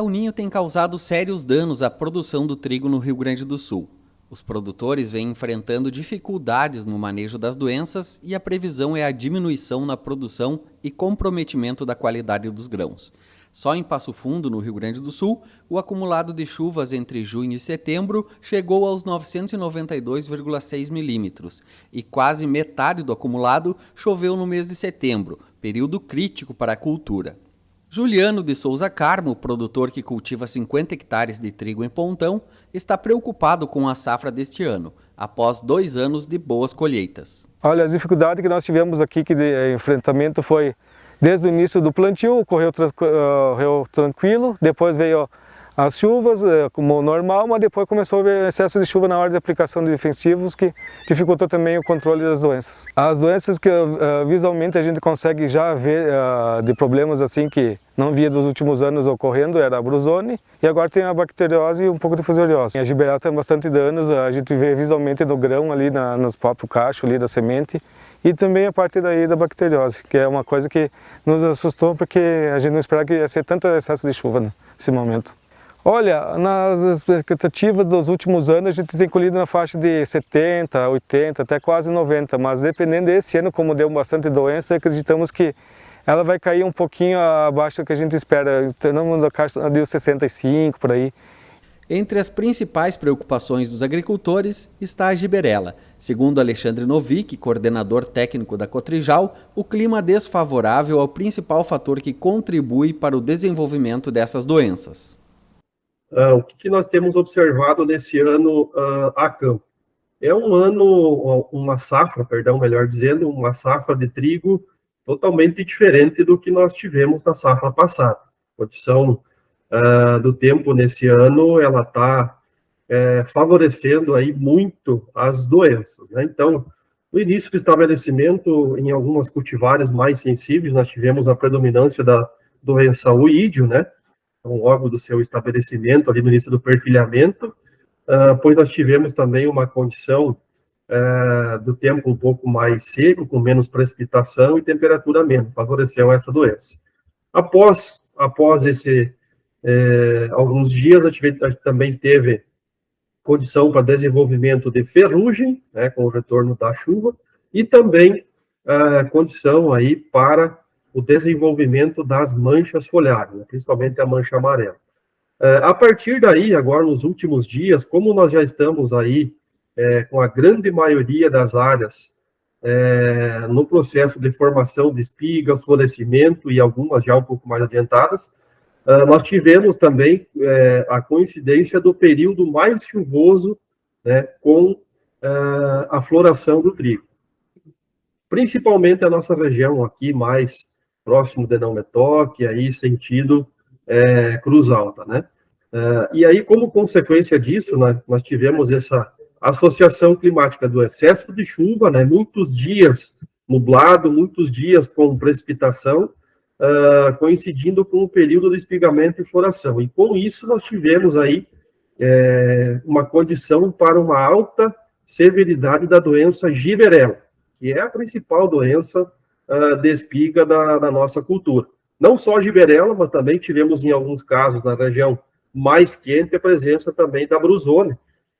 El Niño tem causado sérios danos à produção do trigo no Rio Grande do Sul. Os produtores vêm enfrentando dificuldades no manejo das doenças e a previsão é a diminuição na produção e comprometimento da qualidade dos grãos. Só em Passo Fundo, no Rio Grande do Sul, o acumulado de chuvas entre junho e setembro chegou aos 992,6 milímetros e quase metade do acumulado choveu no mês de setembro, período crítico para a cultura. Juliano de Souza Carmo, produtor que cultiva 50 hectares de trigo em Pontão, está preocupado com a safra deste ano, após 2 anos de boas colheitas. Olha, as dificuldades que nós tivemos aqui, que de enfrentamento foi desde o início do plantio, ocorreu tranquilo, depois veio as chuvas, como normal, mas depois começou a haver excesso de chuva na hora de aplicação de defensivos, que dificultou também o controle das doenças. As doenças que visualmente a gente consegue já ver de problemas assim que não via dos últimos anos ocorrendo, era a brusone, e agora tem a bacteriose e um pouco de fusariose. A gibberella tem bastante danos, a gente vê visualmente no grão ali, nos próprios cachos ali da semente, e também a parte daí da bacteriose, que é uma coisa que nos assustou porque a gente não esperava que ia ser tanto excesso de chuva nesse momento. Olha, nas expectativas dos últimos anos a gente tem colhido na faixa de 70, 80, até quase 90, mas dependendo desse ano, como deu bastante doença, acreditamos que ela vai cair um pouquinho abaixo do que a gente espera, na caixa de 65 por aí. Entre as principais preocupações dos agricultores está a gibberella. Segundo Alexandre Novick, coordenador técnico da Cotrijal, o clima desfavorável é o principal fator que contribui para o desenvolvimento dessas doenças. O que nós temos observado nesse ano a campo? É um ano, uma safra de trigo totalmente diferente do que nós tivemos na safra passada. A condição do tempo nesse ano, ela está favorecendo aí muito as doenças, né? Então, no início do estabelecimento, em algumas cultivares mais sensíveis, nós tivemos a predominância da doença oídio, né? Então, logo do seu estabelecimento, ali no início do perfilhamento, pois nós tivemos também uma condição do tempo um pouco mais seco, com menos precipitação e temperatura menos, favoreceu essa doença. Após alguns dias, a gente também teve condição para desenvolvimento de ferrugem, né, com o retorno da chuva, e também condição aí para o desenvolvimento das manchas foliares, né, principalmente a mancha amarela. A partir daí, agora nos últimos dias, como nós já estamos aí com a grande maioria das áreas no processo de formação de espigas, florescimento e algumas já um pouco mais adiantadas, nós tivemos também a coincidência do período mais chuvoso, né, com a floração do trigo. Principalmente a nossa região aqui, mais próximo de Não Metoque, aí sentido Cruz Alta, né? E aí, como consequência disso, nós tivemos essa associação climática do excesso de chuva, né? Muitos dias nublado, muitos dias com precipitação, coincidindo com o período de espigamento e floração. E com isso nós tivemos aí uma condição para uma alta severidade da doença gibberella, que é a principal doença de espiga da nossa cultura. Não só a gibberella, mas também tivemos em alguns casos na região mais quente a presença também da brusone.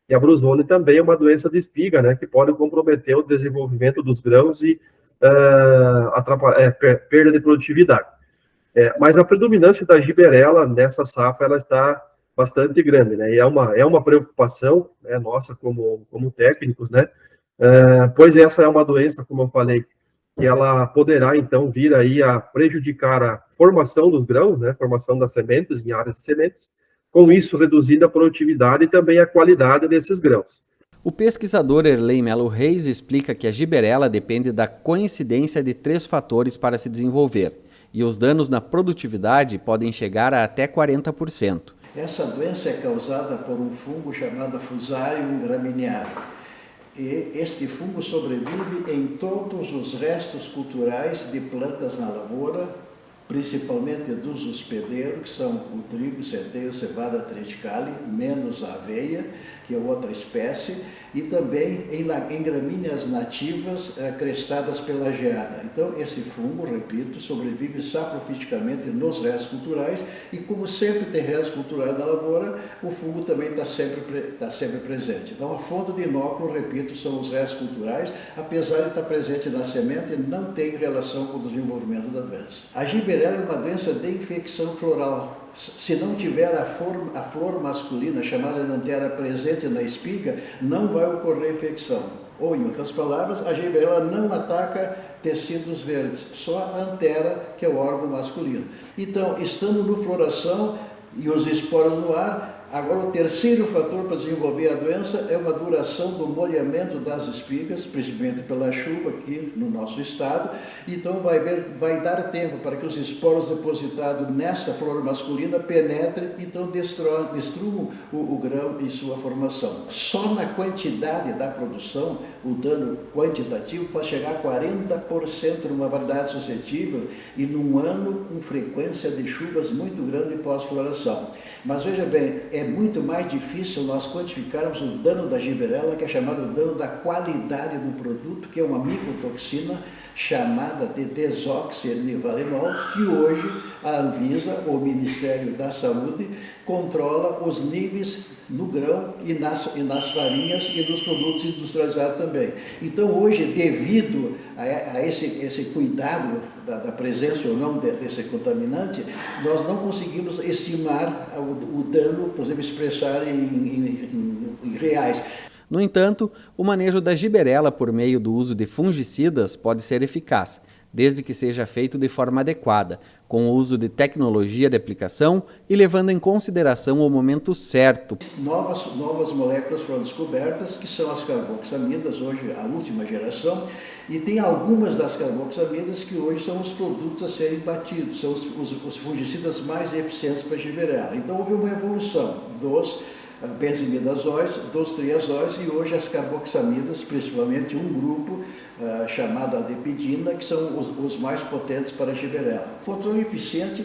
E a brusone também é uma doença de espiga, né, que pode comprometer o desenvolvimento dos grãos e perda de produtividade. Mas a predominância da gibberella nessa safra ela está bastante grande, né? E é uma preocupação, né, nossa como técnicos, né? Pois essa é uma doença, como eu falei, que ela poderá então vir aí a prejudicar a formação dos grãos, né? Formação das sementes em áreas de sementes, com isso reduzindo a produtividade e também a qualidade desses grãos. O pesquisador Erlei Melo Reis explica que a gibberella depende da coincidência de 3 fatores para se desenvolver, e os danos na produtividade podem chegar a até 40%. Essa doença é causada por um fungo chamado Fusarium graminearum. E este fungo sobrevive em todos os restos culturais de plantas na lavoura, principalmente dos hospedeiros, que são o trigo, centeio, cevada, triticale, menos a aveia, que é outra espécie, e também em gramíneas nativas crestadas pela geada. Então, esse fungo, repito, sobrevive saprofiticamente nos restos culturais, e como sempre tem restos culturais da lavoura, o fungo também está sempre presente. Então, a fonte de inóculo, repito, são os restos culturais, apesar de estar presente na semente, não tem relação com o desenvolvimento da doença. A giberela é uma doença de infecção floral. Se não tiver a flor masculina, chamada de antera, presente na espiga, não vai ocorrer infecção. Ou, em outras palavras, a giberela não ataca tecidos verdes, só a antera, que é o órgão masculino. Então, estando no floração e os esporos no ar, agora o terceiro fator para desenvolver a doença é uma duração do molhamento das espigas, principalmente pela chuva aqui no nosso estado. Então vai dar tempo para que os esporos depositados nessa flor masculina penetrem, então destruam o grão em sua formação. Só na quantidade da produção, o dano quantitativo pode chegar a 40% numa variedade suscetível e num ano com frequência de chuvas muito grande pós-floração. Mas veja bem, é muito mais difícil nós quantificarmos o dano da giberela, que é chamado dano da qualidade do produto, que é uma micotoxina chamada de desoxirnivalenol, que hoje a Anvisa, o Ministério da Saúde, controla os níveis no grão e nas farinhas e nos produtos industrializados também. Então hoje, devido a esse cuidado da presença ou não desse contaminante, nós não conseguimos estimar o dano, por exemplo, expressar em reais. No entanto, o manejo da giberela por meio do uso de fungicidas pode ser eficaz, desde que seja feito de forma adequada, com o uso de tecnologia de aplicação e levando em consideração o momento certo. Novas moléculas foram descobertas, que são as carboxamidas, hoje a última geração, e tem algumas das carboxamidas que hoje são os produtos a serem batidos, são os fungicidas mais eficientes para a giberela. Então houve uma evolução dos benzimidazóis, dos triazóis e hoje as carboxamidas, principalmente um grupo chamado adepidina, que são os mais potentes para a giberela. O controle eficiente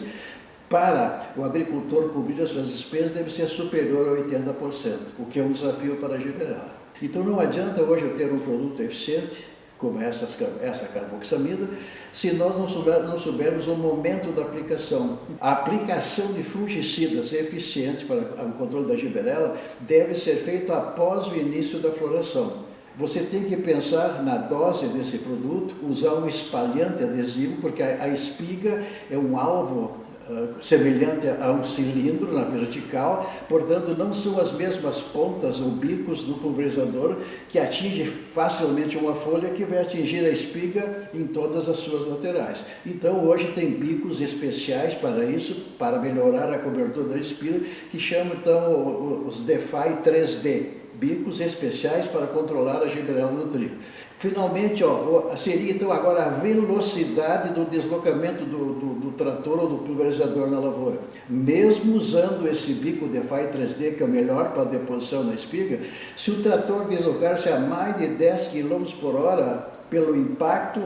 para o agricultor cobrir as suas despesas deve ser superior a 80%, o que é um desafio para a giberela. Então não adianta hoje eu ter um produto eficiente, como essa carboxamida, se nós não soubermos o momento da aplicação. A aplicação de fungicidas eficiente para o controle da giberela deve ser feita após o início da floração. Você tem que pensar na dose desse produto, usar um espalhante adesivo, porque a espiga é um alvo semelhante a um cilindro na vertical, portanto não são as mesmas pontas ou bicos do pulverizador que atinge facilmente uma folha que vai atingir a espiga em todas as suas laterais. Então hoje tem bicos especiais para isso, para melhorar a cobertura da espiga, que chamam então os DeFi 3D, bicos especiais para controlar a giberela no trigo. Finalmente, seria então agora a velocidade do deslocamento do trator ou do pulverizador na lavoura. Mesmo usando esse bico DeFi 3D, que é o melhor para a deposição na espiga, se o trator deslocar-se a mais de 10 km por hora, pelo impacto,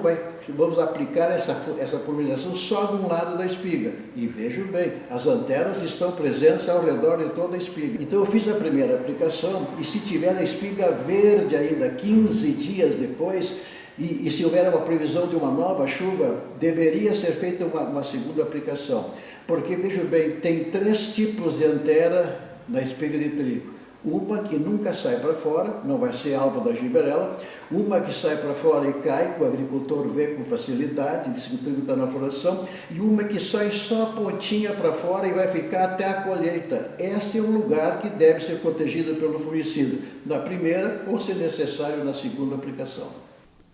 vamos aplicar essa pulverização só de um lado da espiga. E vejam bem, as anteras estão presentes ao redor de toda a espiga. Então eu fiz a primeira aplicação e se tiver a espiga verde ainda 15 dias depois, e se houver uma previsão de uma nova chuva, deveria ser feita uma segunda aplicação. Porque, vejam bem, tem 3 tipos de antera na espiga de trigo. Uma que nunca sai para fora, não vai ser alvo da giberela, uma que sai para fora e cai, que o agricultor vê com facilidade, diz que o trigo está na floração, e uma que sai só a pontinha para fora e vai ficar até a colheita. Este é um lugar que deve ser protegido pelo fungicida, na primeira ou, se necessário, na segunda aplicação.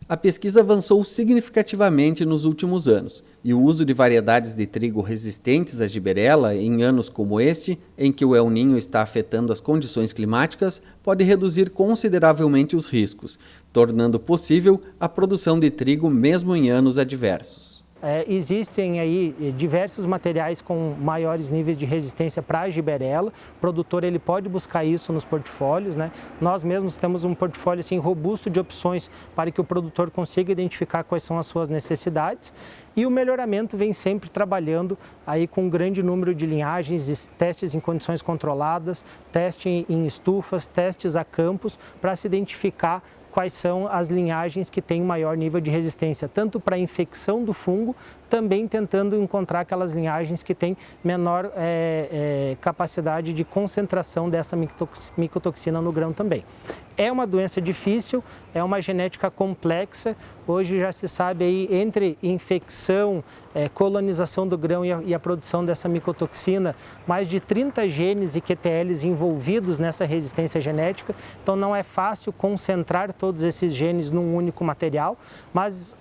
A pesquisa avançou significativamente nos últimos anos, e o uso de variedades de trigo resistentes à giberela em anos como este, em que o El Niño está afetando as condições climáticas, pode reduzir consideravelmente os riscos, tornando possível a produção de trigo mesmo em anos adversos. Existem aí diversos materiais com maiores níveis de resistência para a giberela. O produtor ele pode buscar isso nos portfólios, né? Nós mesmos temos um portfólio assim, robusto de opções para que o produtor consiga identificar quais são as suas necessidades. E o melhoramento vem sempre trabalhando aí com um grande número de linhagens, testes em condições controladas, teste em estufas, testes a campos, para se identificar quais são as linhagens que têm maior nível de resistência, tanto para a infecção do fungo, também tentando encontrar aquelas linhagens que têm menor capacidade de concentração dessa micotoxina no grão também. É uma doença difícil, é uma genética complexa. Hoje já se sabe aí entre infecção, colonização do grão e a produção dessa micotoxina, mais de 30 genes e QTLs envolvidos nessa resistência genética. Então não é fácil concentrar todos esses genes num único material, mas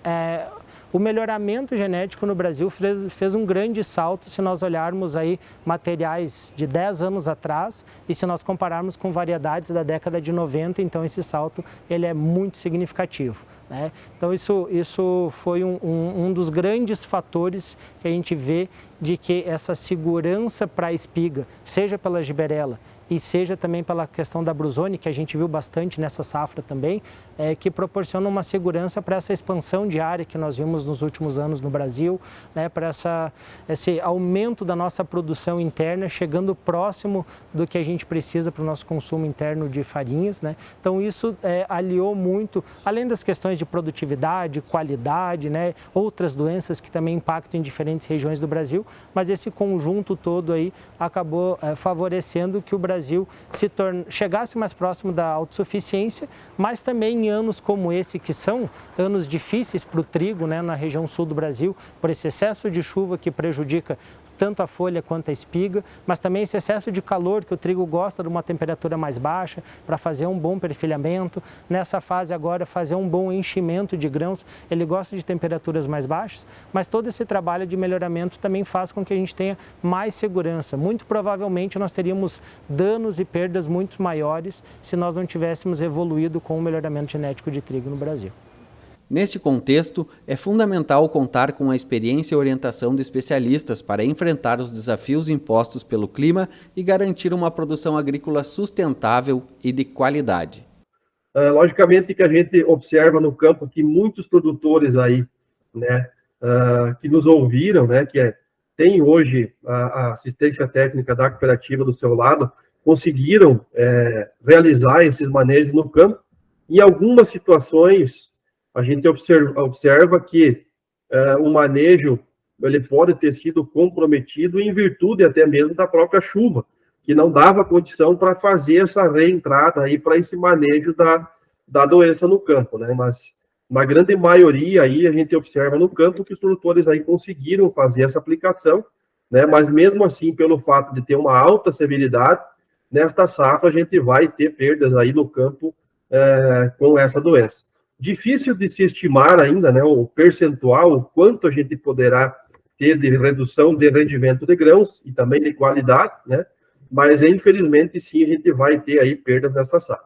o melhoramento genético no Brasil fez um grande salto se nós olharmos aí materiais de 10 anos atrás e se nós compararmos com variedades da década de 90, então esse salto ele é muito significativo, né? Então isso foi um dos grandes fatores que a gente vê de que essa segurança para a espiga, seja pela giberela e seja também pela questão da brusone, que a gente viu bastante nessa safra também, que proporciona uma segurança para essa expansão de área que nós vimos nos últimos anos no Brasil, né, para esse aumento da nossa produção interna, chegando próximo do que a gente precisa para o nosso consumo interno de farinhas, né? Então isso aliou muito, além das questões de produtividade, qualidade, né, outras doenças que também impactam em diferentes regiões do Brasil, mas esse conjunto todo aí acabou favorecendo que o Brasil chegasse mais próximo da autossuficiência, mas também em anos como esse, que são anos difíceis para o trigo, né, na região sul do Brasil, por esse excesso de chuva que prejudica tanto a folha quanto a espiga, mas também esse excesso de calor, que o trigo gosta de uma temperatura mais baixa para fazer um bom perfilhamento. Nessa fase agora, fazer um bom enchimento de grãos, ele gosta de temperaturas mais baixas, mas todo esse trabalho de melhoramento também faz com que a gente tenha mais segurança. Muito provavelmente nós teríamos danos e perdas muito maiores se nós não tivéssemos evoluído com o melhoramento genético de trigo no Brasil. Neste contexto, é fundamental contar com a experiência e orientação de especialistas para enfrentar os desafios impostos pelo clima e garantir uma produção agrícola sustentável e de qualidade. Logicamente que a gente observa no campo que muitos produtores aí, né, que nos ouviram, né, tem hoje a assistência técnica da cooperativa do seu lado, conseguiram realizar esses manejos no campo. Em algumas situações, a gente observa que o manejo ele pode ter sido comprometido em virtude até mesmo da própria chuva, que não dava condição para fazer essa reentrada aí para esse manejo da doença no campo, né? Mas na grande maioria aí a gente observa no campo que os produtores aí conseguiram fazer essa aplicação, né? Mas mesmo assim, pelo fato de ter uma alta severidade, nesta safra a gente vai ter perdas aí no campo com essa doença. Difícil de se estimar ainda, né, o percentual, o quanto a gente poderá ter de redução de rendimento de grãos e também de qualidade, né, mas infelizmente sim a gente vai ter aí perdas nessa safra.